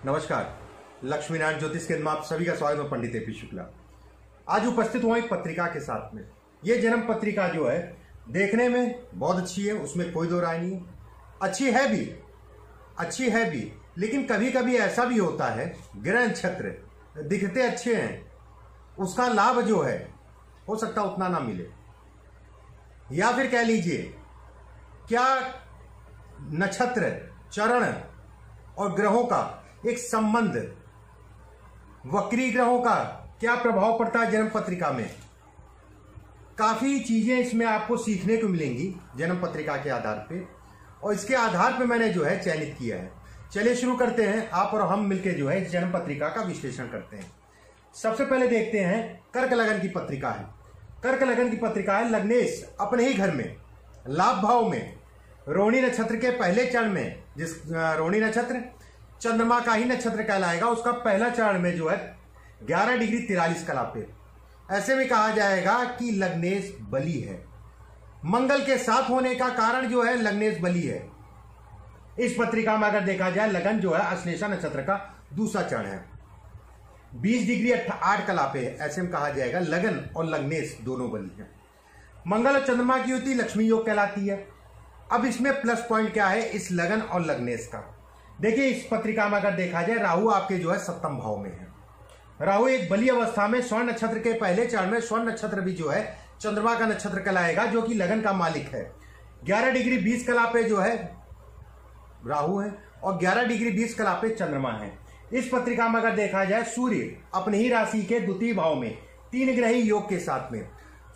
नमस्कार। लक्ष्मीनारायण ज्योतिष केंद्र में आप सभी का स्वागत है। पंडित एपी शुक्ला आज उपस्थित हुआ एक पत्रिका के साथ में। ये जन्म पत्रिका जो है देखने में बहुत अच्छी है, उसमें कोई दो राय नहीं है। अच्छी है भी, लेकिन कभी कभी ऐसा भी होता है ग्रह नक्षत्र दिखते अच्छे हैं, उसका लाभ जो है हो सकता उतना ना मिले, या फिर कह लीजिए क्या नक्षत्र चरण और ग्रहों का एक संबंध, वक्री ग्रहों का क्या प्रभाव पड़ता है जन्म पत्रिका में। काफी चीजें इसमें आपको सीखने को मिलेंगी जन्म पत्रिका के आधार पे, और इसके आधार पे मैंने जो है चयनित किया है। चलिए शुरू करते हैं, आप और हम मिलकर जो है इस जन्म पत्रिका का विश्लेषण करते हैं। सबसे पहले देखते हैं कर्क लगन की पत्रिका है। कर्क लगन की पत्रिका है लग्नेश अपने ही घर में लाभ भाव में रोहिणी नक्षत्र के पहले चरण में, जिस रोहिणी नक्षत्र चंद्रमा का ही नक्षत्र कहलाएगा, उसका पहला चरण में जो है 11 डिग्री 43 कला पे। ऐसे में कहा जाएगा कि लग्नेश बली है। मंगल के साथ होने का कारण जो है लग्नेश बली है। इस पत्रिका में अगर देखा जाए लगन जो है अश्लेषा नक्षत्र का दूसरा चरण है, 20 डिग्री 8 कला पे है। ऐसे में कहा जाएगा लगन और लग्नेश दोनों बली है। मंगल और चंद्रमा की युति लक्ष्मी योग कहलाती है। अब इसमें प्लस पॉइंट क्या है इस लगन और लग्नेश का। देखिए इस पत्रिका में अगर देखा जाए राहु आपके जो है सप्तम भाव में है। राहु एक बली अवस्था में स्वर्ण नक्षत्र के पहले चरण में, स्वर्ण नक्षत्र भी जो है चंद्रमा का नक्षत्र कहलाएगा, जो कि लगन का मालिक है। 11 डिग्री 20 कला पे जो है राहु है और 11 डिग्री 20 कला पे चंद्रमा है। इस पत्रिका में अगर देखा जाए सूर्य अपने ही राशि के द्वितीय भाव में 3 ग्रही योग के साथ में।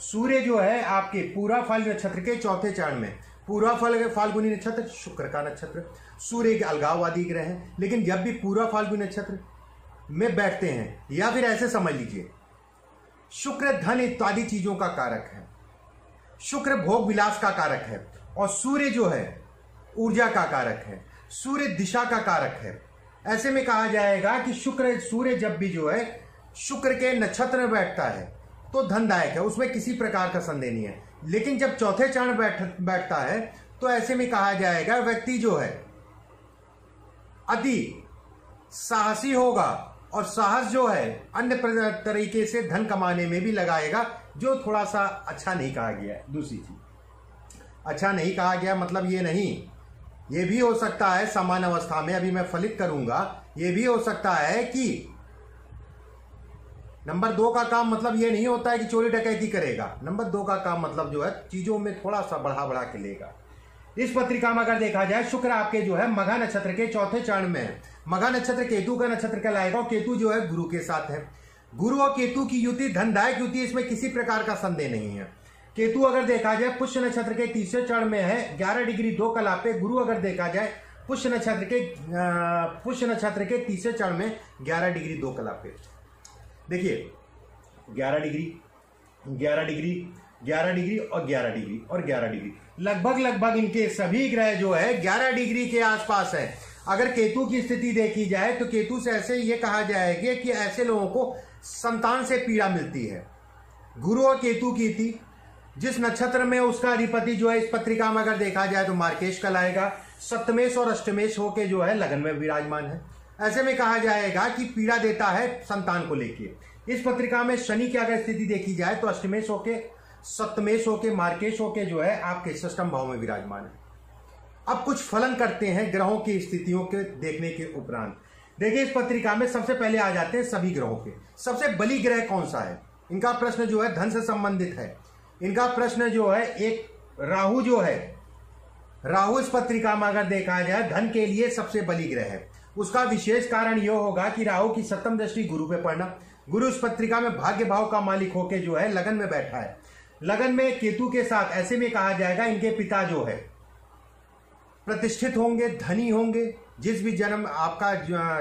सूर्य जो है आपके पूरा फाल्गुनी नक्षत्र के चौथे चरण में, पूरा फाल्गुनी नक्षत्र शुक्र का नक्षत्र, सूर्य के अलगाववादी ग्रह है, लेकिन जब भी पूरा फाल्गुनी नक्षत्र में बैठते हैं, या फिर ऐसे समझ लीजिए शुक्र धन इत्यादि चीजों का कारक है, शुक्र भोग विलास का कारक है, और सूर्य जो है ऊर्जा का कारक है, सूर्य दिशा का कारक है। ऐसे में कहा जाएगा कि सूर्य जब भी जो है शुक्र के नक्षत्र में बैठता है तो धनदायक है, उसमें किसी प्रकार का संदेह नहीं है। लेकिन जब चौथे चरण बैठता है तो ऐसे में कहा जाएगा व्यक्ति जो है अति साहसी होगा, और साहस जो है अन्य तरीके से धन कमाने में भी लगाएगा, जो थोड़ा सा अच्छा नहीं कहा गया है। दूसरी चीज अच्छा नहीं कहा गया मतलब ये नहीं, ये भी हो सकता है सामान्य अवस्था में, अभी मैं फलित करूंगा, ये भी हो सकता है कि नंबर 2 का काम मतलब ये नहीं होता है कि चोरी डकैती करेगा। नंबर 2 का काम मतलब जो है चीजों में थोड़ा सा बढ़ा के लेगा। इस पत्रिका में अगर देखा जाए शुक्र आपके जो है मघा नक्षत्र के चौथे चरण में है। मघा नक्षत्र केतु का नक्षत्र कहलाएगा, और केतु जो है गुरु के साथ है। गुरु और केतु की युति धनदायक युति, इसमें किसी प्रकार का संदेह नहीं है। केतु अगर देखा जाए पुष्य नक्षत्र के तीसरे चरण में है 11 डिग्री 2 कला पे। गुरु अगर देखा जाए पुष्य नक्षत्र के तीसरे चरण में 11 डिग्री 2 कला पे। देखिए 11 डिग्री और 11 डिग्री लगभग इनके सभी ग्रह जो है 11 डिग्री के आसपास है। अगर केतु की स्थिति देखी जाए तो केतु से ऐसे ये कहा जाएगा कि ऐसे लोगों को संतान से पीड़ा मिलती है। गुरु और केतु की थी, जिस नक्षत्र में उसका अधिपति जो है इस पत्रिका में अगर देखा जाए तो मार्केश कहलाएगा, सप्तमेश और अष्टमेश होके जो है लगन में विराजमान है। ऐसे में कहा जाएगा कि पीड़ा देता है संतान को लेके। इस पत्रिका में शनि की अगर स्थिति देखी जाए तो अष्टमेश होके, सप्तमेश होके, मार्केश होके जो है आपके षष्ठम भाव में विराजमान है। अब कुछ फलन करते हैं ग्रहों की स्थितियों के देखने के उपरांत। देखिए इस पत्रिका में सबसे पहले आ जाते हैं सभी ग्रहों के। सबसे बली ग्रह कौन सा है, इनका प्रश्न जो है धन से संबंधित है। इनका प्रश्न जो है एक राहु जो है, राहु इस पत्रिका में अगर देखा जाए धन के लिए सबसे बली ग्रह है। उसका विशेष कारण यह होगा कि राहु की सप्तम दृष्टि गुरु पे पड़ना। गुरु इस पत्रिका में भाग्य भाव का मालिक होके जो है लगन में बैठा है, लगन में केतु के साथ। ऐसे में कहा जाएगा इनके पिता जो है प्रतिष्ठित होंगे, धनी होंगे। जिस भी जन्म आपका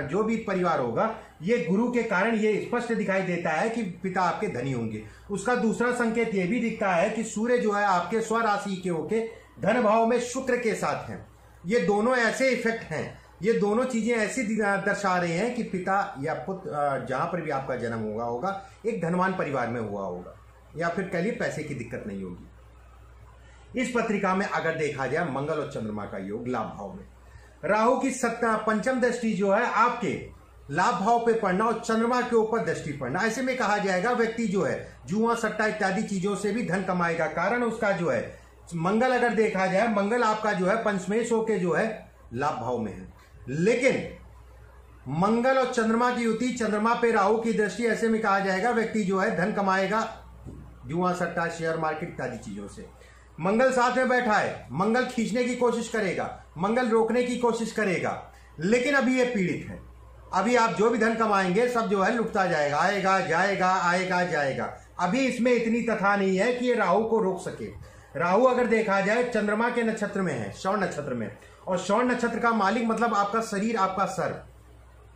जो भी परिवार होगा, ये गुरु के कारण ये स्पष्ट दिखाई देता है कि पिता आपके धनी होंगे। उसका दूसरा संकेत ये भी दिखता है कि सूर्य जो है आपके स्वराशि के होके धन भाव में शुक्र के साथ हैं। ये दोनों ऐसे इफेक्ट हैं, ये दोनों चीजें ऐसी दर्शा रही हैं कि पिता या पुत्र जहां पर भी आपका जन्म हुआ होगा एक धनवान परिवार में हुआ होगा, या फिर कह लिए पैसे की दिक्कत नहीं होगी। इस पत्रिका में अगर देखा जाए मंगल और चंद्रमा का योग लाभ भाव में, राहु की पंचम दृष्टि जो है आपके लाभ भाव पे पड़ना और चंद्रमा के ऊपर दृष्टि पड़ना, ऐसे में कहा जाएगा व्यक्ति जो है जुआ सट्टा इत्यादि चीजों से भी धन कमाएगा। कारण उसका जो है मंगल अगर देखा जाए, मंगल आपका जो है पंचमेश होके जो है लाभ भाव में है, लेकिन मंगल और चंद्रमा की युति, चंद्रमा पे राहु की दृष्टि, ऐसे में कहा जाएगा व्यक्ति जो है धन कमाएगा जुआ सट्टा शेयर मार्केट इत्यादि चीजों से। मंगल साथ में बैठा है, मंगल खींचने की कोशिश करेगा, मंगल रोकने की कोशिश करेगा, लेकिन अभी ये पीड़ित है। अभी आप जो भी धन कमाएंगे सब जो है लुटता जाएगा, आएगा जाएगा आएगा जाएगा। अभी इसमें इतनी तथा नहीं है कि ये राहु को रोक सके। राहु अगर देखा जाए चंद्रमा के नक्षत्र में है, श्रवण नक्षत्र में, और श्रवण नक्षत्र का मालिक मतलब आपका शरीर, आपका सर।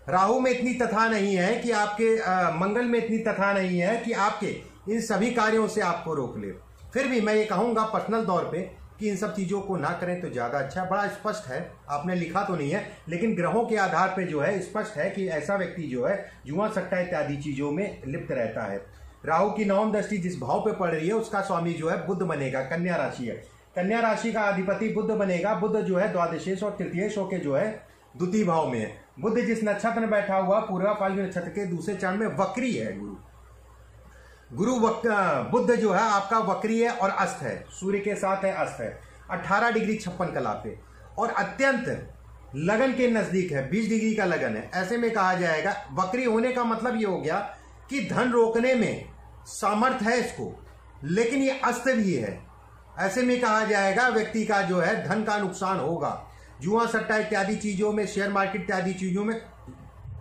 राहु में इतनी तथा नहीं है कि आपके मंगल में इतनी तथा नहीं है कि आपके इन सभी कार्यों से आपको रोक ले। फिर भी मैं ये कहूंगा पर्सनल तौर पे कि इन सब चीजों को ना करें तो ज्यादा अच्छा है। बड़ा स्पष्ट है, आपने लिखा तो नहीं है, लेकिन ग्रहों के आधार पे जो है स्पष्ट है कि ऐसा व्यक्ति जो है जुआ सट्टा इत्यादि चीजों में लिप्त रहता है। राहु की नवम दृष्टि जिस भाव पे पड़ रही है उसका स्वामी जो है बुध बनेगा, कन्या राशि है, कन्या राशि का अधिपति बुध बनेगा। बुध जो है द्वादशेश और तृतीयेश होके जो है द्वितीय भाव में है। बुध जिस नक्षत्र में बैठा हुआ पूर्वा फाल्गुनी नक्षत्र के दूसरे चरण में वक्री है। बुध जो है आपका वक्री है और अस्त है, सूर्य के साथ है, अस्त है 18 डिग्री 56 कला पे, और अत्यंत लगन के नजदीक है, 20 डिग्री का लगन है। ऐसे में कहा जाएगा वक्री होने का मतलब ये हो गया कि धन रोकने में सामर्थ्य है इसको, लेकिन ये अस्त भी है। ऐसे में कहा जाएगा व्यक्ति का जो है धन का नुकसान होगा। जुआ सट्टा इत्यादि चीजों में, शेयर मार्केट इत्यादि चीजों में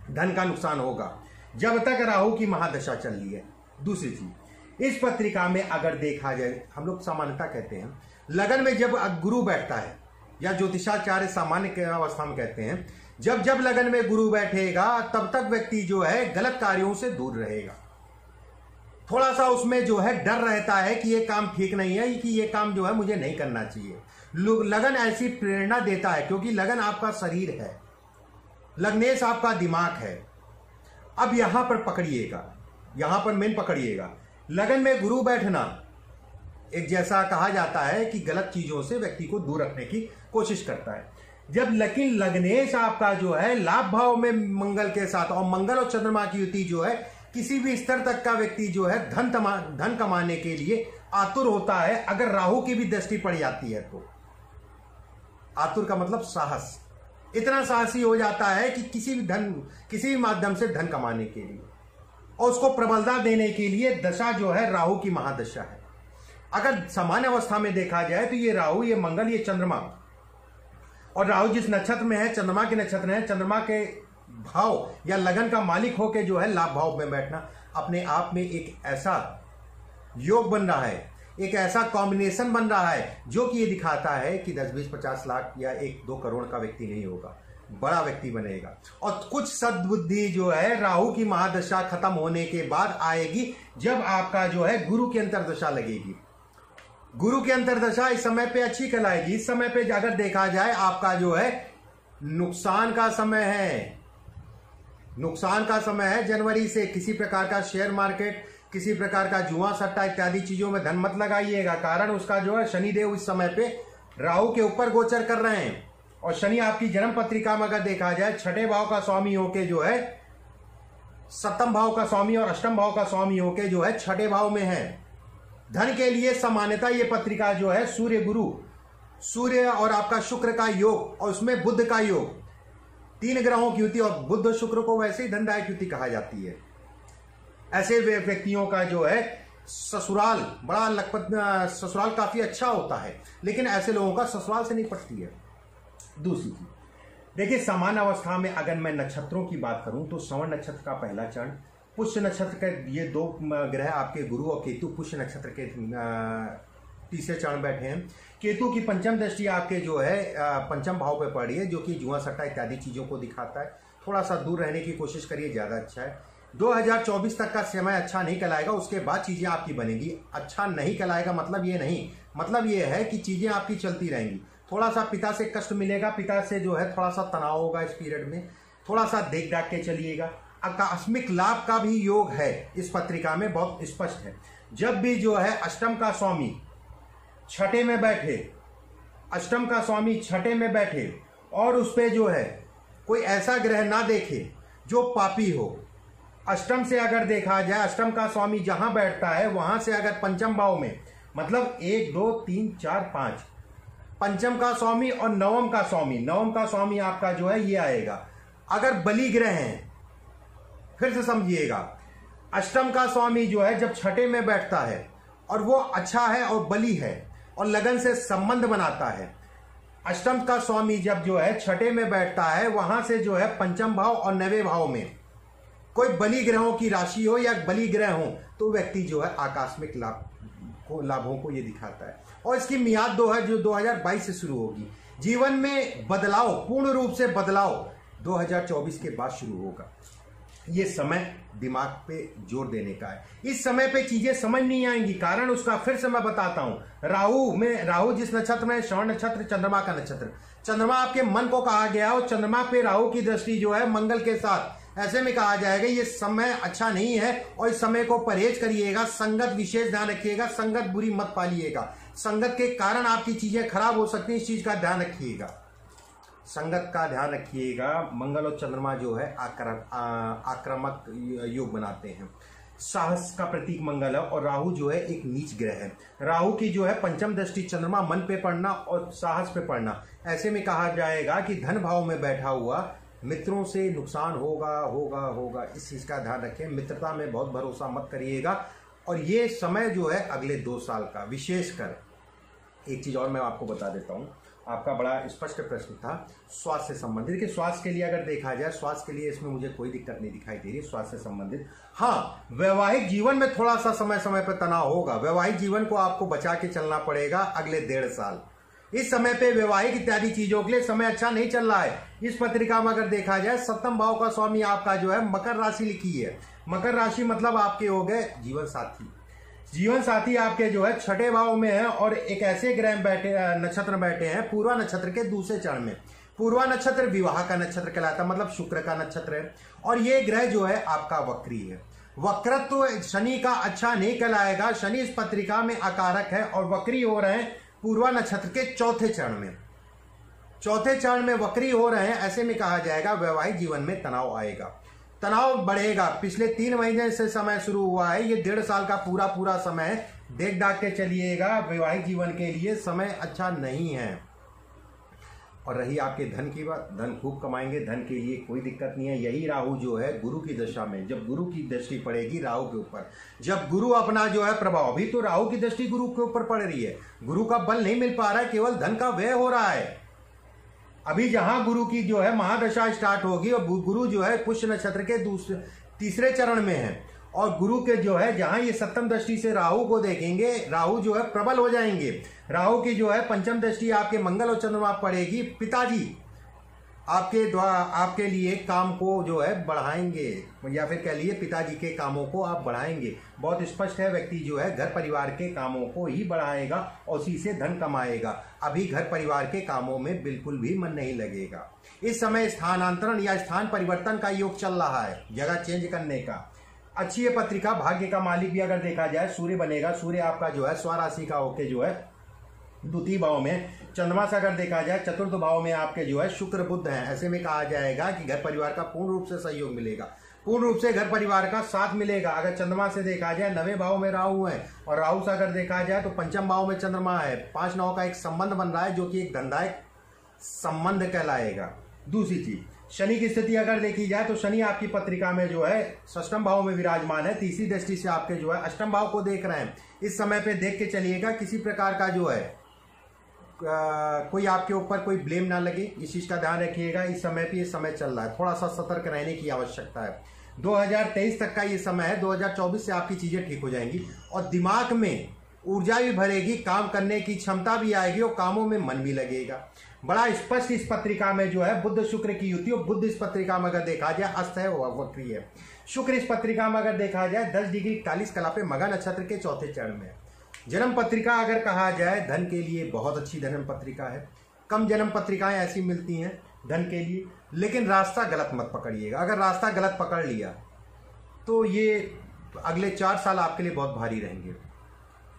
धन का नुकसान होगा जब तक राहु की महादशा चल रही है। दूसरी चीज, इस पत्रिका में अगर देखा जाए, हम लोग सामान्यता कहते हैं लगन में जब गुरु बैठता है, या ज्योतिषाचार्य सामान्य अवस्था में कहते हैं जब जब लगन में गुरु बैठेगा तब तक व्यक्ति जो है गलत कार्यों से दूर रहेगा। थोड़ा सा उसमें जो है डर रहता है कि ये काम ठीक नहीं है, कि ये काम जो है मुझे नहीं करना चाहिए। लगन ऐसी प्रेरणा देता है क्योंकि लगन आपका शरीर है, लग्नेश आपका दिमाग है। अब यहां पर पकड़िएगा, यहां पर मेन पकड़िएगा, लगन में गुरु बैठना एक जैसा कहा जाता है कि गलत चीजों से व्यक्ति को दूर रखने की कोशिश करता है। जब लेकिन लग्नेश आपका जो है लाभ भाव में मंगल के साथ, और मंगल और चंद्रमा की युति जो है किसी भी स्तर तक का व्यक्ति जो है धन कमाने के लिए आतुर होता है। अगर राहु की भी दृष्टि पड़ जाती है तो आतुर का मतलब साहस, इतना साहसी हो जाता है कि किसी भी माध्यम से धन कमाने के लिए, और उसको प्रबलता देने के लिए दशा जो है राहु की महादशा है। अगर सामान्य अवस्था में देखा जाए तो ये राहु, ये मंगल, ये चंद्रमा, और राहु जिस नक्षत्र में है चंद्रमा के नक्षत्र है, चंद्रमा के भाव या लगन का मालिक होके जो है लाभ भाव में बैठना अपने आप में एक ऐसा योग बन रहा है, एक ऐसा कॉम्बिनेशन बन रहा है जो कि ये दिखाता है कि 10, 20, 50 लाख या 1-2 करोड़ का व्यक्ति नहीं होगा, बड़ा व्यक्ति बनेगा। और कुछ सद्बुद्धि जो है राहु की महादशा खत्म होने के बाद आएगी, जब आपका जो है गुरु की अंतरदशा लगेगी। गुरु की अंतरदशा इस समय पे अच्छी कहलाएगी। इस समय पे अगर देखा जाए आपका जो है नुकसान का समय है, नुकसान का समय है। जनवरी से किसी प्रकार का शेयर मार्केट, किसी प्रकार का जुआ सट्टा इत्यादि चीजों में धन मत लगाइएगा। कारण उसका जो है शनिदेव इस समय पे राहु के ऊपर गोचर कर रहे हैं, और शनि आपकी जन्म पत्रिका में अगर देखा जाए 6ठे भाव का स्वामी होके जो है 7म भाव का स्वामी और 8म भाव का स्वामी होके जो है 6ठे भाव में है। धन के लिए सामान्यता ये पत्रिका जो है सूर्य गुरु, सूर्य और आपका शुक्र का योग, और उसमें बुध का योग, 3 ग्रहों की युति, और बुध शुक्र को वैसे ही धनदायक युति कहा जाती है। ऐसे व्यक्तियों का जो है ससुराल बड़ा लखपत, ससुराल काफी अच्छा होता है, लेकिन ऐसे लोगों का ससुराल से नहीं पटती है। दूसरी चीज देखिए, सामान्य अवस्था में अगर मैं नक्षत्रों की बात करूं तो श्रवण नक्षत्र का पहला चरण, पुष्य नक्षत्र के ये 2 ग्रह आपके गुरु और केतु पुष्य नक्षत्र के तीसरे चरण बैठे हैं। केतु की 5म दृष्टि आपके जो है 5म भाव पे पड़ रही है, जो कि जुआ सट्टा इत्यादि चीजों को दिखाता है। थोड़ा सा दूर रहने की कोशिश करिए, ज्यादा अच्छा है। 2024 तक का समय अच्छा नहीं कहलाएगा, उसके बाद चीजें आपकी बनेगी। अच्छा नहीं कहलाएगा मतलब ये नहीं, मतलब ये है कि चीजें आपकी चलती रहेंगी। थोड़ा सा पिता से कष्ट मिलेगा, पिता से जो है थोड़ा सा तनाव होगा इस पीरियड में, थोड़ा सा देख दाख के चलिएगा। आकस्मिक लाभ का भी योग है इस पत्रिका में, बहुत स्पष्ट है। जब भी जो है 8म का स्वामी 6ठे में बैठे, 8म का स्वामी 6ठे में बैठे और उस पे जो है कोई ऐसा ग्रह ना देखे जो पापी हो। अष्टम से अगर देखा जाए, अष्टम का स्वामी जहां बैठता है वहां से अगर पंचम भाव में, मतलब 1 2 3 4 5, पंचम का स्वामी और नवम का स्वामी आपका जो है ये आएगा। अगर बलि ग्रह हैं, फिर से समझिएगा, अष्टम का स्वामी जो है जब छठे में बैठता है और वो अच्छा है और बलि है और लगन से संबंध बनाता है, अष्टम का स्वामी जब जो है छठे में बैठता है वहां से जो है पंचम भाव और नवे भाव में कोई बलि ग्रहों की राशि हो या बलि ग्रह हो तो व्यक्ति जो है आकस्मिक लाभों को ये दिखाता है। और इसकी मियाद जो 2022 से शुरू होगी। जीवन में बदलाव, पूर्ण रूप से बदलाव 2024 के बाद शुरू होगा। ये समय दिमाग पे जोर देने का है। इस समय पे चीजें समझ नहीं आएंगी, कारण उसका फिर से मैं बताता हूं। राहु जिस नक्षत्र में, श्रवण नक्षत्र चंद्रमा का नक्षत्र, चंद्रमा आपके मन को कहा गया और चंद्रमा पे राहु की दृष्टि जो है मंगल के साथ, ऐसे में कहा जाएगा ये समय अच्छा नहीं है और इस समय को परहेज करिएगा। संगत विशेष ध्यान रखिएगा, संगत बुरी मत पालिएगा। संगत के कारण आपकी चीजें खराब हो सकती है, इस चीज का ध्यान रखिएगा, संगत का ध्यान रखिएगा। मंगल और चंद्रमा जो है आक्रामक योग बनाते हैं। साहस का प्रतीक मंगल है और राहु जो है एक नीच ग्रह है। राहु की जो है पंचम दृष्टि चंद्रमा मन पे पड़ना और साहस पे पड़ना, ऐसे में कहा जाएगा कि धन भाव में बैठा हुआ मित्रों से नुकसान होगा। इस चीज का ध्यान रखें। मित्रता में बहुत भरोसा मत करिएगा। और ये समय जो है अगले 2 साल का, विशेषकर एक चीज और मैं आपको बता देता हूं। आपका बड़ा स्पष्ट प्रश्न था स्वास्थ्य से संबंधित। देखिए स्वास्थ्य के लिए अगर देखा जाए, स्वास्थ्य के लिए इसमें मुझे कोई दिक्कत नहीं दिखाई दे रही स्वास्थ्य से संबंधित। हाँ, वैवाहिक जीवन में थोड़ा सा समय समय पर तनाव होगा। वैवाहिक जीवन को आपको बचा के चलना पड़ेगा अगले 1.5 साल। इस समय पे वैवाहिक इत्यादि चीजों के लिए समय अच्छा नहीं चल रहा है। इस पत्रिका में अगर देखा जाए, 7वें भाव का स्वामी आपका जो है मकर राशि लिखी है। मकर राशि मतलब आपके हो गए जीवन साथी। जीवन साथी आपके जो है 6ठे भाव में है और एक ऐसे ग्रह बैठे, नक्षत्र बैठे हैं पूर्वा नक्षत्र के दूसरे चरण में। पूर्वा नक्षत्र विवाह का नक्षत्र कहलाता है, मतलब शुक्र का नक्षत्र है। और ये ग्रह जो है आपका वक्री है। वक्रत्व शनि का अच्छा नहीं कहलाएगा। शनि इस पत्रिका में अकारक है और वक्री हो रहे हैं पूर्वा नक्षत्र के 4थे चरण में। 4थे चरण में वक्री हो रहे हैं, ऐसे में कहा जाएगा वैवाहिक जीवन में तनाव आएगा, तनाव बढ़ेगा। पिछले 3 महीने से समय शुरू हुआ है, ये 1.5 साल का पूरा समय देख दाख के चलिएगा। वैवाहिक जीवन के लिए समय अच्छा नहीं है। और रही आपके धन की बात, धन खूब कमाएंगे, धन के लिए कोई दिक्कत नहीं है। यही राहु जो है गुरु की दशा में, जब गुरु की दृष्टि पड़ेगी राहु के ऊपर, जब गुरु अपना जो है प्रभाव, अभी तो राहु की दृष्टि गुरु के ऊपर पड़ रही है, गुरु का बल नहीं मिल पा रहा है, केवल धन का व्यय हो रहा है। अभी जहां गुरु की जो है महादशा स्टार्ट होगी और गुरु जो है पुष्य नक्षत्र के तीसरे चरण में है और गुरु के जो है जहां ये 7वीं दृष्टि से राहु को देखेंगे, राहु जो है प्रबल हो जाएंगे। राहु की जो है 5वीं दृष्टि आपके मंगल और चंद्रमा पड़ेगी। पिताजी आपके लिए काम को जो है बढ़ाएंगे, या फिर कह लिए पिताजी के कामों को आप बढ़ाएंगे। बहुत स्पष्ट है, व्यक्ति जो है घर परिवार के कामों को ही बढ़ाएगा और उसी से धन कमाएगा। अभी घर परिवार के कामों में बिल्कुल भी मन नहीं लगेगा। इस समय स्थानांतरण या स्थान परिवर्तन का योग चल रहा है, जगह चेंज करने का। अच्छी है पत्रिका। भाग्य का मालिक भी अगर देखा जाए सूर्य बनेगा। सूर्य आपका जो है स्वराशि का होके जो है 2य भाव में। चंद्रमा से अगर देखा जाए 4th भाव में आपके जो है शुक्र बुध हैं। ऐसे में कहा जाएगा कि घर परिवार का पूर्ण रूप से सहयोग मिलेगा, पूर्ण रूप से घर परिवार का साथ मिलेगा। अगर चंद्रमा से देखा जाए 9वें भाव में राहु है और राहु से अगर देखा जाए तो 5म भाव में चंद्रमा है। 5-9 का एक संबंध बन रहा है जो कि एक धनदायक संबंध कहलाएगा। दूसरी चीज, शनि की स्थिति अगर देखी जाए तो शनि आपकी पत्रिका में जो है 6ष्टम भाव में विराजमान है। तीसरी दृष्टि से आपके जो है 8म भाव को देख रहे हैं। इस समय पे देख के चलिएगा किसी प्रकार का जो है कोई आपके ऊपर कोई ब्लेम ना लगे, इस चीज का ध्यान रखिएगा। इस समय पे ये समय चल रहा है, थोड़ा सा सतर्क रहने की आवश्यकता है। 2023 तक का ये समय है। 2024 से आपकी चीजें ठीक हो जाएंगी और दिमाग में ऊर्जा भी भरेगी, काम करने की क्षमता भी आएगी और कामों में मन भी लगेगा। बड़ा स्पष्ट इस पत्रिका में जो है बुध शुक्र की युति, और बुध इस पत्रिका में अगर देखा जाए अस्त है, वक्री है। शुक्र इस पत्रिका में अगर देखा जाए 10 डिग्री 41 कला पे मघा नक्षत्र के 4थे चरण में। जन्म पत्रिका अगर कहा जाए धन के लिए बहुत अच्छी जन्म पत्रिका है। कम जन्म पत्रिकाएं ऐसी मिलती हैं धन के लिए, लेकिन रास्ता गलत मत पकड़िएगा। अगर रास्ता गलत पकड़ लिया तो ये अगले 4 साल आपके लिए बहुत भारी रहेंगे।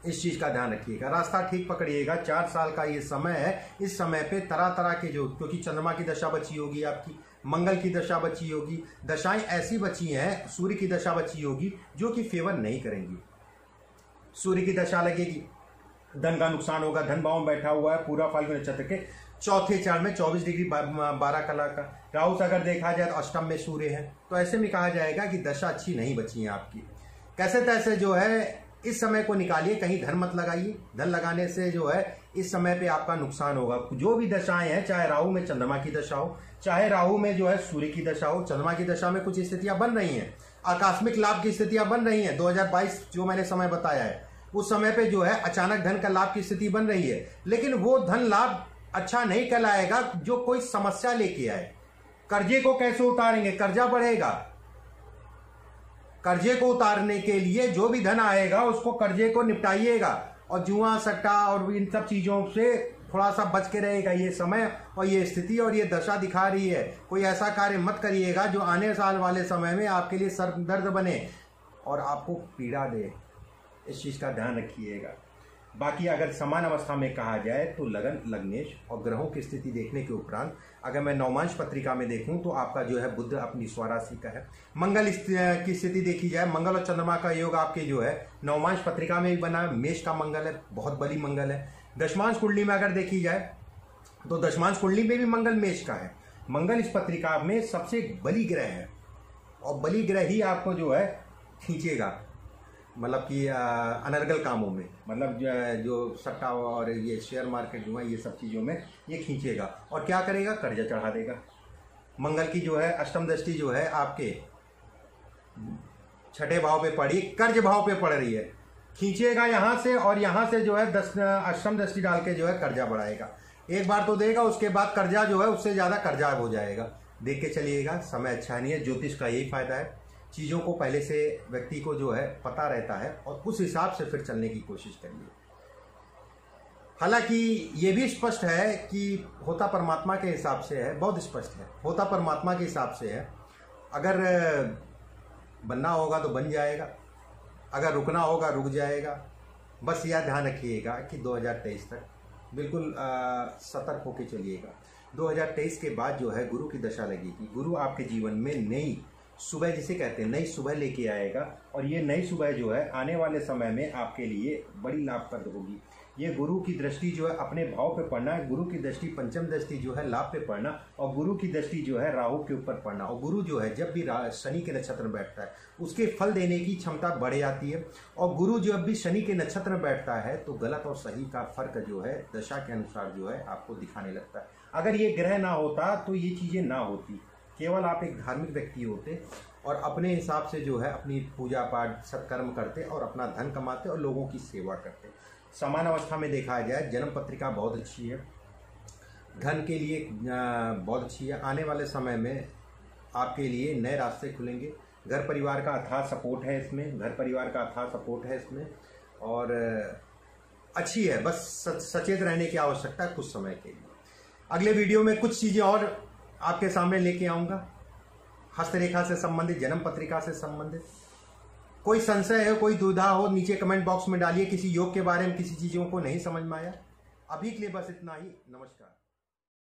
इस चीज का ध्यान रखिएगा, रास्ता ठीक पकड़िएगा। 4 साल का ये समय है। इस समय पे तरह तरह के जो, क्योंकि चंद्रमा की दशा बची होगी आपकी, मंगल की दशा बची होगी, दशाएं ऐसी बची हैं, सूर्य की दशा बची होगी जो कि फेवर नहीं करेंगी। सूर्य की दशा लगेगी, धन का नुकसान होगा। धन भाव में बैठा हुआ है पूरा फाल्गुन नक्षत्र के चौथे चरण में 24 डिग्री 12 कला का। राहु से अगर देखा जाए तो अष्टम में सूर्य है, तो ऐसे में कहा जाएगा कि दशा अच्छी नहीं बची है आपकी। कैसे तैसे जो है इस समय को निकालिए, कहीं धन मत लगाइए। धन लगाने से जो है इस समय पे आपका नुकसान होगा। जो भी दशाएं हैं, चाहे राहु में चंद्रमा की दशा हो, चाहे राहु में जो है सूर्य की दशा हो, चंद्रमा की दशा में कुछ स्थितियां बन रही हैं, आकस्मिक लाभ की स्थितियां बन रही हैं। 2022 जो मैंने समय बताया है उस समय पे जो है अचानक धन का लाभ की स्थिति बन रही है, लेकिन वो धन लाभ अच्छा नहीं कहलाएगा जो कोई समस्या लेके आए। कर्जे को कैसे उतारेंगे? कर्जा बढ़ेगा। कर्जे को उतारने के लिए जो भी धन आएगा उसको कर्जे को निपटाइएगा, और जुआ सट्टा और इन सब चीजों से थोड़ा सा बच के रहेगा ये समय और ये स्थिति और ये दशा दिखा रही है। कोई ऐसा कार्य मत करिएगा जो आने साल वाले समय में आपके लिए सर दर्द बने और आपको पीड़ा दे। इस चीज का ध्यान रखिएगा। बाकी अगर समान अवस्था में कहा जाए तो लगन, लग्नेश और ग्रहों की स्थिति देखने के उपरांत अगर मैं नवमांश पत्रिका में देखूं तो आपका जो है बुध अपनी स्वराशि का है। मंगल की स्थिति देखी जाए, मंगल और चंद्रमा का योग आपके जो है नवमांश पत्रिका में भी बना है। मेष का मंगल है, बहुत बली मंगल है। दशमांश कुंडली में अगर देखी जाए तो दशमांश कुंडली में भी मंगल मेष का है। मंगल इस पत्रिका में सबसे बली ग्रह है, और बली ग्रह ही आपको जो है खींचेगा, मतलब कि अनर्गल कामों में, मतलब जो सट्टा और ये शेयर मार्केट जो है ये सब चीज़ों में ये खींचेगा। और क्या करेगा? कर्जा चढ़ा देगा। मंगल की जो है अष्टम दृष्टि जो है आपके छठे भाव पे पड़ी, कर्ज भाव पे पड़ रही है, खींचेगा यहाँ से, और यहाँ से जो है अष्टम दृष्टि डाल के जो है कर्जा बढ़ाएगा। एक बार तो देगा, उसके बाद कर्जा जो है उससे ज़्यादा कर्जा हो जाएगा। देख के चलिएगा, समय अच्छा नहीं है। ज्योतिष का यही फायदा है, चीज़ों को पहले से व्यक्ति को जो है पता रहता है और उस हिसाब से फिर चलने की कोशिश करिए। हालांकि ये भी स्पष्ट है कि होता परमात्मा के हिसाब से है, बहुत स्पष्ट है, होता परमात्मा के हिसाब से है। अगर बनना होगा तो बन जाएगा, अगर रुकना होगा रुक जाएगा। बस यह ध्यान रखिएगा कि 2023 तक बिल्कुल सतर्क होकर चलिएगा। 2023 के बाद जो है गुरु की दशा लगेगी। गुरु आपके जीवन में नई सुबह, जिसे कहते हैं नई सुबह लेके आएगा, और ये नई सुबह जो है आने वाले समय में आपके लिए बड़ी लाभप्रद होगी। ये गुरु की दृष्टि जो है अपने भाव पे पड़ना है, गुरु की दृष्टि पंचम दृष्टि जो है लाभ पे पड़ना, और गुरु की दृष्टि जो है राहु के ऊपर पड़ना। और गुरु जो है जब भी शनि के नक्षत्र में बैठता है उसके फल देने की क्षमता बढ़ जाती है। और गुरु जब भी शनि के नक्षत्र में बैठता है तो गलत और सही का फर्क जो है दशा के अनुसार जो है आपको दिखाने लगता है। अगर ये ग्रह ना होता तो ये चीज़ें ना होती, केवल आप एक धार्मिक व्यक्ति होते और अपने हिसाब से जो है अपनी पूजा पाठ सत्कर्म करते और अपना धन कमाते और लोगों की सेवा करते। समान अवस्था में देखा जाए जन्म पत्रिका बहुत अच्छी है, धन के लिए बहुत अच्छी है। आने वाले समय में आपके लिए नए रास्ते खुलेंगे। घर परिवार का अथाह सपोर्ट है इसमें, घर परिवार का अथाह सपोर्ट है इसमें, और अच्छी है। बस सचेत रहने की आवश्यकता है कुछ समय के लिए। अगले वीडियो में कुछ चीज़ें और आपके सामने लेके आऊँगा, हस्तरेखा से संबंधित, जन्म पत्रिका से संबंधित। कोई संशय है, कोई दुविधा हो, नीचे कमेंट बॉक्स में डालिए। किसी योग के बारे में किसी चीज़ों को नहीं समझ में आया, अभी के लिए बस इतना ही। नमस्कार।